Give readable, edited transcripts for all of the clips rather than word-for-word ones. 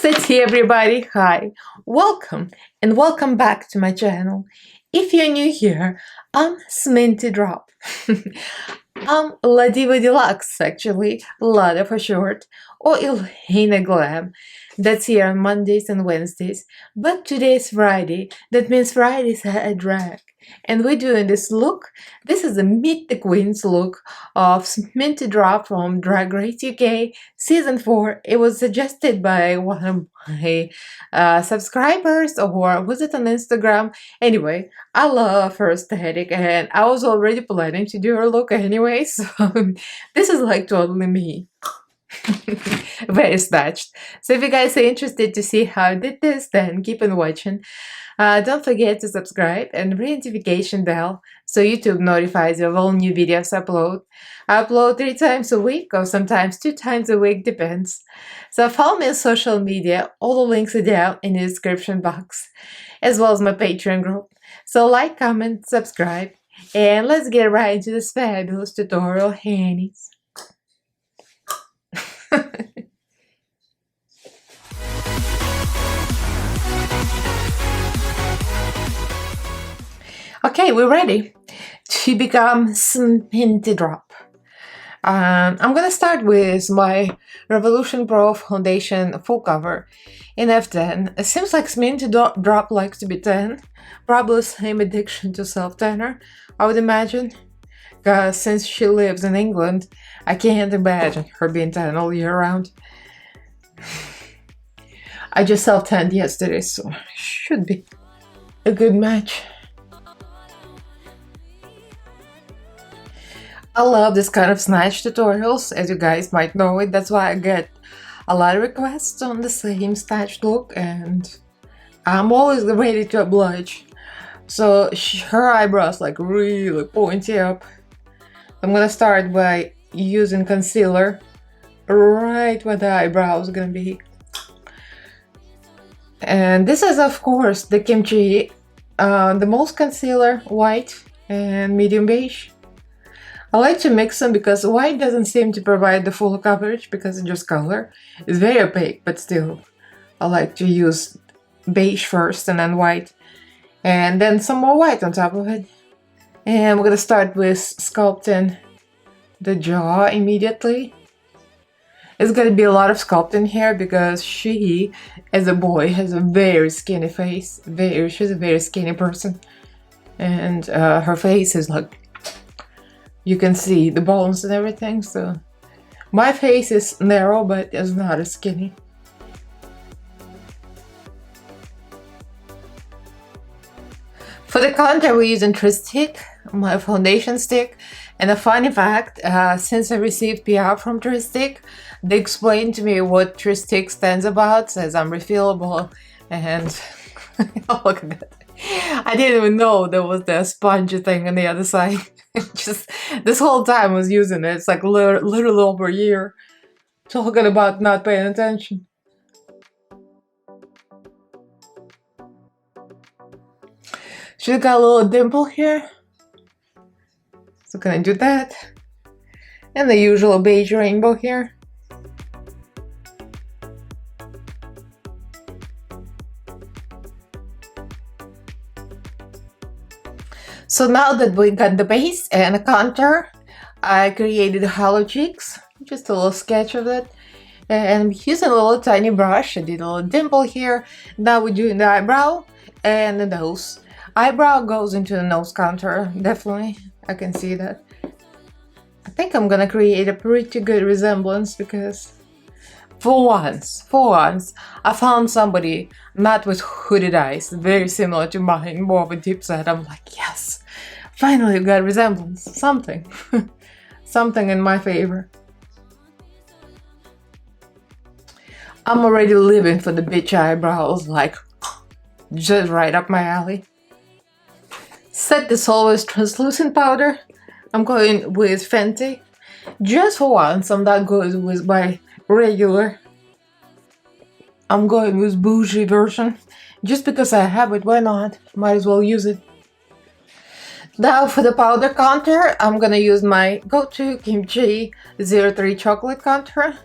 Hey everybody, hi, welcome and welcome back to my channel. If you're new here, I'm Sminty Drop. I'm La Diva Deluxe actually, Lada for short, or Elaina Glam. That's here on Mondays and Wednesdays, but today's Friday, that means Fridays are a drag. And we're doing this look. This is a Meet the Queens look of Sminty Drop from Drag Race UK Season 4. It was suggested by one of my subscribers, or was it on Instagram? Anyway, I love her aesthetic and I was already planning to do her look anyway, so this is like totally me. Very snatched. So if you guys are interested to see how I did this, then keep on watching. Don't forget to subscribe and ring the notification bell so YouTube notifies you of all new videos I upload. I upload 3 times a week or sometimes 2 times a week, depends. So follow me on social media, all the links are down in the description box, as well as my Patreon group. So like, comment, subscribe, and let's get right into this fabulous tutorial, handies. Okay, we're ready to become Sminty Drop. I'm gonna start with my Revolution Pro foundation full cover in F10. It seems like Sminty Drop likes to be 10, probably same addiction to self-tanner, I would imagine, because since she lives in England, I can't imagine her being tan all year round. I just self-tanned yesterday, so should be a good match. I love this kind of snatch tutorials, as you guys might know it. That's why I get a lot of requests on the same snatched look, and I'm always ready to oblige. So her eyebrows like really pointy up. I'm gonna start by using concealer right where the eyebrow is gonna be. And this is of course the kimchi, the most concealer, white and medium beige. I like to mix them because white doesn't seem to provide the full coverage because it's just color. It's very opaque, but still I like to use beige first and then white, and then some more white on top of it. And we're gonna start with sculpting the jaw immediately. It's gonna be a lot of sculpting here because she, as a boy, has a very skinny face. She's a very skinny person, and her face is like, you can see the bones and everything. So my face is narrow, but it's not as skinny. For the contour, we're using Tristic, my foundation stick. And a funny fact, since I received PR from Tristic, they explained to me what Tristic stands about, says I'm refillable, and oh, look at that. I didn't even know there was the spongy thing on the other side. Just this whole time I was using it. It's like literally over a year. Talking about not paying attention. She's got a little dimple here, so gonna do that. And the usual beige rainbow here. So now that we got the base and a contour, I created hollow cheeks, just a little sketch of it. And I'm using a little tiny brush. I did a little dimple here. Now we're doing the eyebrow and the nose. Eyebrow goes into the nose contour, definitely. I can see that. I think I'm gonna create a pretty good resemblance because for once, I found somebody not with hooded eyes, very similar to mine, more of a deep set. I'm like, yes, finally got resemblance, something, something in my favor. I'm already living for the bitch eyebrows, like, just right up my alley. Set this always translucent powder. I'm going with Fenty. Just for once, I'm not going with my regular. I'm going with bougie version. Just because I have it, why not? Might as well use it. Now for the powder contour, I'm gonna use my go-to Kimchi 03 chocolate contour.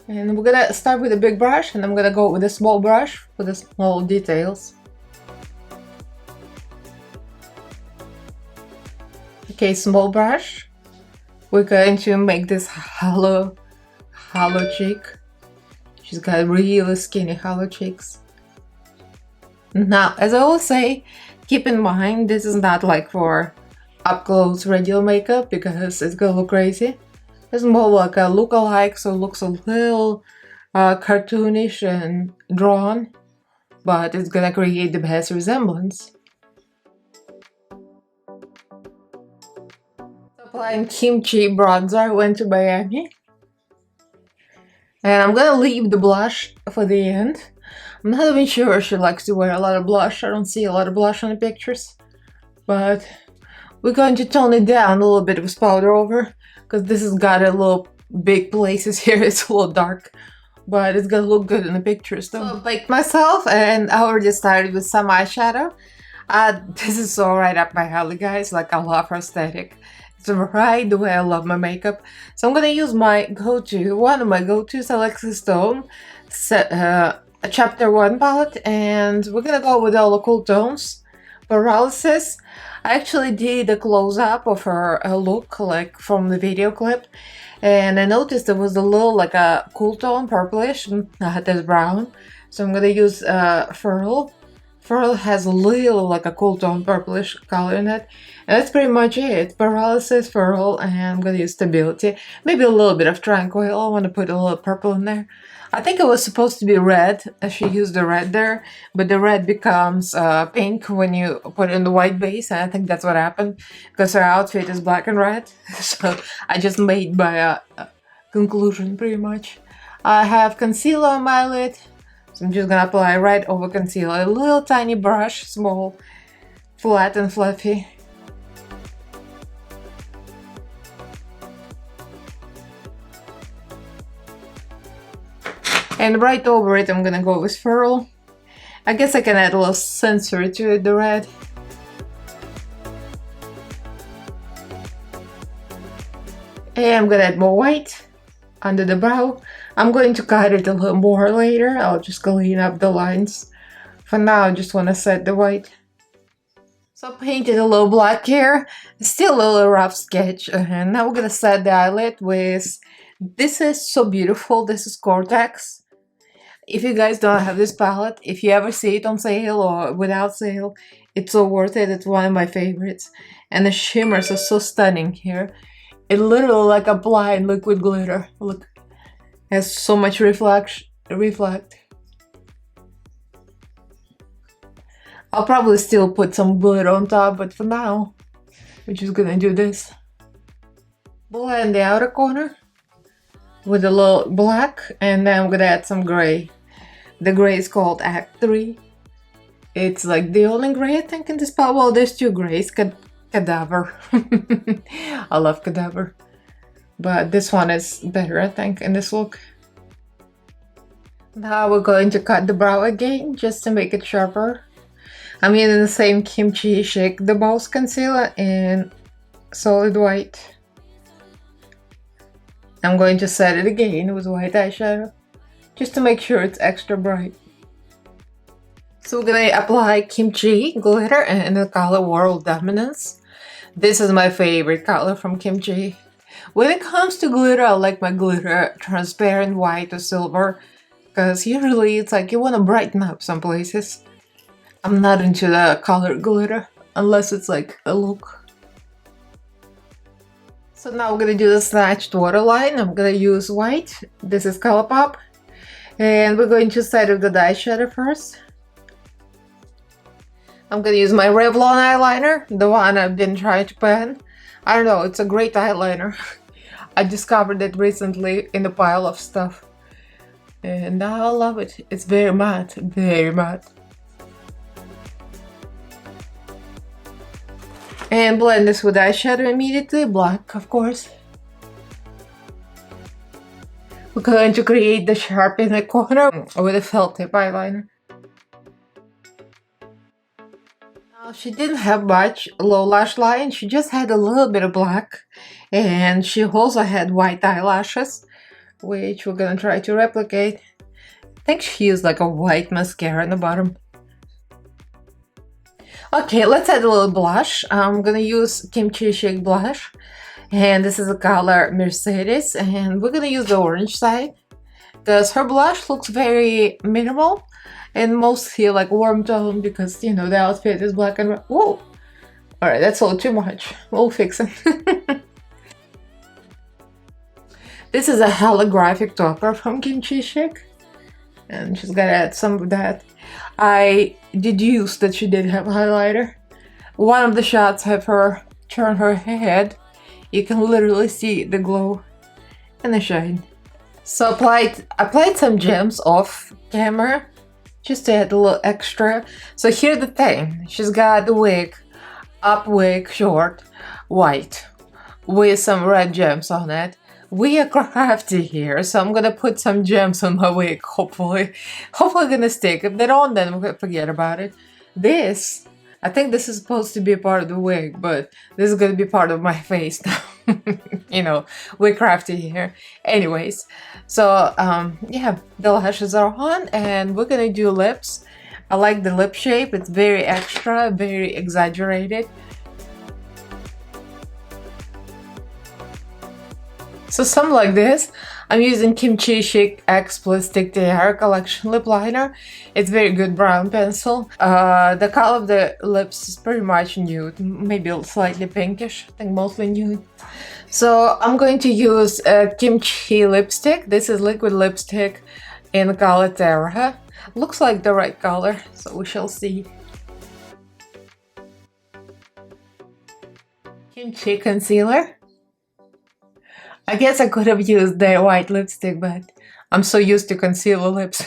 And we're gonna start with a big brush, and I'm gonna go with a small brush for the small details. Okay, small brush. We're going to make this hollow cheek. She's got really skinny hollow cheeks. Now, as I always say, keep in mind this is not like for up close regular makeup because it's gonna look crazy. It's more like a look-alike, so it looks a little cartoonish and drawn, but it's gonna create the best resemblance. Applying kimchi bronzer, went to Miami. And I'm gonna leave the blush for the end. I'm not even sure she likes to wear a lot of blush. I don't see a lot of blush on the pictures. But we're going to tone it down a little bit with powder over, because this has got a little big places here. It's a little dark, but it's gonna look good in the pictures though. So I baked myself, and I already started with some eyeshadow. This is so right up my alley, guys. Like, I love her aesthetic. It's right the way I love my makeup. So I'm gonna use my one of my go-tos, Alexis Stone, Chapter 1 palette, and we're gonna go with all the cool tones. Paralysis. I actually did a close-up of her look, like from the video clip, and I noticed there was a little like a cool tone, purplish, not as brown. So I'm gonna use Furl. Furl has a little like a cool tone purplish color in it. And that's pretty much it. Paralysis, Furl, and I'm gonna use Stability. Maybe a little bit of Tranquil. I want to put a little purple in there. I think it was supposed to be red. She used the red there, but the red becomes pink when you put it in the white base, and I think that's what happened because her outfit is black and red. So I just made my conclusion pretty much. I have concealer on my lid. So I'm just gonna apply right over concealer. A little tiny brush, small, flat and fluffy. And right over it, I'm gonna go with Furl. I guess I can add a little sensory to it, the red. And I'm gonna add more white under the brow. I'm going to cut it a little more later. I'll just clean up the lines. For now, I just want to set the white. So I painted a little black here. Still a little rough sketch. And now we're gonna set the eyelid with... This is so beautiful. This is Cortex. If you guys don't have this palette, if you ever see it on sale or without sale, it's so worth it. It's one of my favorites. And the shimmers are so stunning here. It literally like applied liquid glitter. Look, it has so much reflect. I'll probably still put some glitter on top, but for now, we're just gonna do this. Blend the outer corner with a little black, and then I'm gonna add some gray. The gray is called Act 3. It's like the only gray I think in this palette. Well, there's two grays. Cadaver. I love Cadaver. But this one is better, I think, in this look. Now we're going to cut the brow again, just to make it sharper. I'm using the same Kimchi Shake the Boss concealer in solid white. I'm going to set it again with white eyeshadow, just to make sure it's extra bright. So we're gonna apply Kimchi glitter in the color World Dominance. This is my favorite color from Kimchi. When it comes to glitter, I like my glitter transparent white or silver, because usually it's like you want to brighten up some places. I'm not into the colored glitter unless it's like a look. So now we're gonna do the snatched waterline. I'm gonna use white. This is Colourpop. And we're going to set it with the eyeshadow first. I'm gonna use my Revlon eyeliner, the one I've been trying to pan. I don't know, it's a great eyeliner. I discovered it recently in a pile of stuff. And I love it. It's very matte, very matte. And blend this with eyeshadow immediately, black of course. We're going to create the sharp inner corner with a felt tip eyeliner. Now, she didn't have much low lash line, she just had a little bit of black. And she also had white eyelashes, which we're gonna try to replicate. I think she used like a white mascara on the bottom. Okay, let's add a little blush. I'm gonna use Kimchi Shake blush, and this is the color Mercedes, and we're gonna use the orange side because her blush looks very minimal and mostly like warm tone because, you know, the outfit is black and white. Whoa! Alright, that's all too much. We'll fix it. This is a holographic topper from Kimchi Shake, and she's gonna add some of that. I deduced that she did have a highlighter. One of the shots have her turn her head. You can literally see the glow and the shine. So applied some gems off camera just to add a little extra. So here's the thing. She's got the wig, up wig, short, white, with some red gems on it. We are crafty here, so I'm gonna put some gems on my wig, hopefully gonna stick. If they don't, then we'll forget about it. This, I think this is supposed to be a part of the wig, but this is gonna be part of my face now. You know, we're crafty here. Anyways, so yeah, the lashes are on, and we're gonna do lips. I like the lip shape. It's very extra, very exaggerated. So something like this. I'm using Kimchi Shake X Plus Stick to Hair Collection Lip Liner. It's very good brown pencil. The color of the lips is pretty much nude, maybe slightly pinkish, I think mostly nude. So I'm going to use Kimchi lipstick. This is liquid lipstick in the color Terra. Looks like the right color, so we shall see. Kimchi concealer. I guess I could have used the white lipstick, but I'm so used to concealer lips.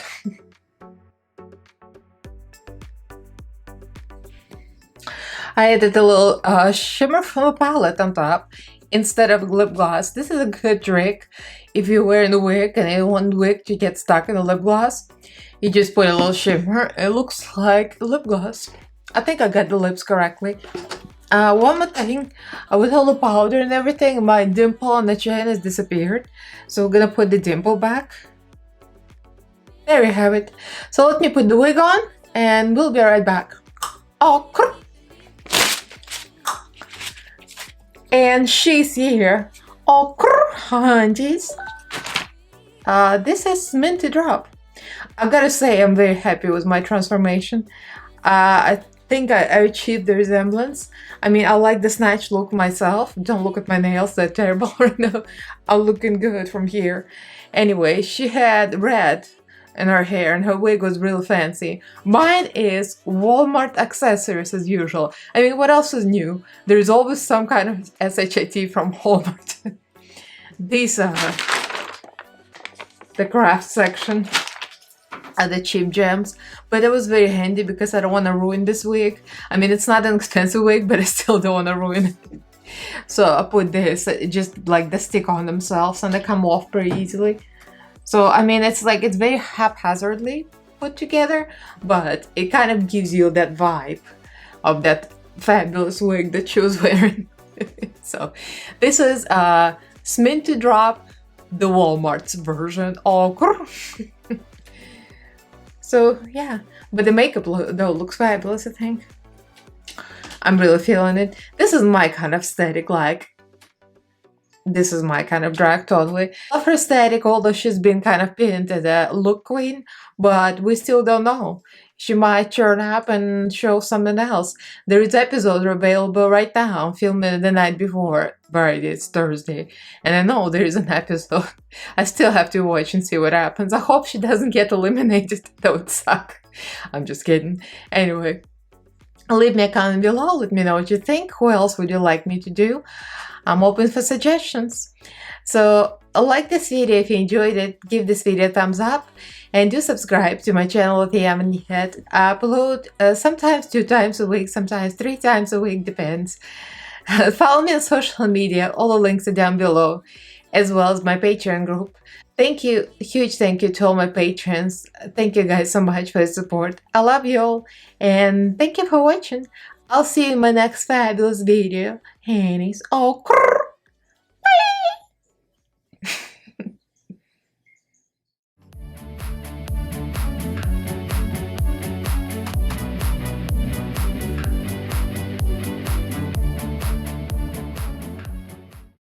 I added a little shimmer from a palette on top instead of lip gloss. This is a good trick if you're wearing a wig and you want the wig to get stuck in the lip gloss. You just put a little shimmer. It looks like lip gloss. I think I got the lips correctly. One more thing, with all the powder and everything, my dimple on the chin has disappeared. So we're gonna put the dimple back. There you have it. So let me put the wig on and we'll be right back. Oh, and she's here. Oh, hunties. This is Sminty drop. I've gotta say I'm very happy with my transformation. I think I achieved the resemblance. I mean, I like the snatch look myself. Don't look at my nails, they're terrible right now. I'm looking good from here. Anyway, she had red in her hair and her wig was real fancy. Mine is Walmart accessories as usual. I mean, what else is new? There's always some kind of SHIT from Walmart. These are the craft section. The cheap gems, but it was very handy because I don't want to ruin this wig. I mean, it's not an expensive wig, but I still don't want to ruin it. So I put this, just like they stick on themselves and they come off pretty easily. So I mean, it's like, it's very haphazardly put together, but it kind of gives you that vibe of that fabulous wig that she was wearing. So this is Sminty drop, the Walmart's version. Oh, so yeah, but the makeup though looks fabulous, I think. I'm really feeling it. This is my kind of aesthetic, like, this is my kind of drag, totally. I love her aesthetic, although she's been kind of pinned as a look queen, but we still don't know. She might turn up and show something else. There is episodes available right now. I'm filming the night before, but it's Thursday. And I know there is an episode. I still have to watch and see what happens. I hope she doesn't get eliminated. That would suck. I'm just kidding. Anyway, leave me a comment below. Let me know what you think. Who else would you like me to do? I'm open for suggestions. So like this video if you enjoyed it, give this video a thumbs up, and do subscribe to my channel if you haven't yet. I upload sometimes 2 times a week, sometimes 3 times a week, depends. Follow me on social media, all the links are down below, as well as my Patreon group. Thank you, huge thank you to all my patrons. Thank you guys so much for the support. I love you all, and thank you for watching. I'll see you in my next fabulous video. Hannies. Oh,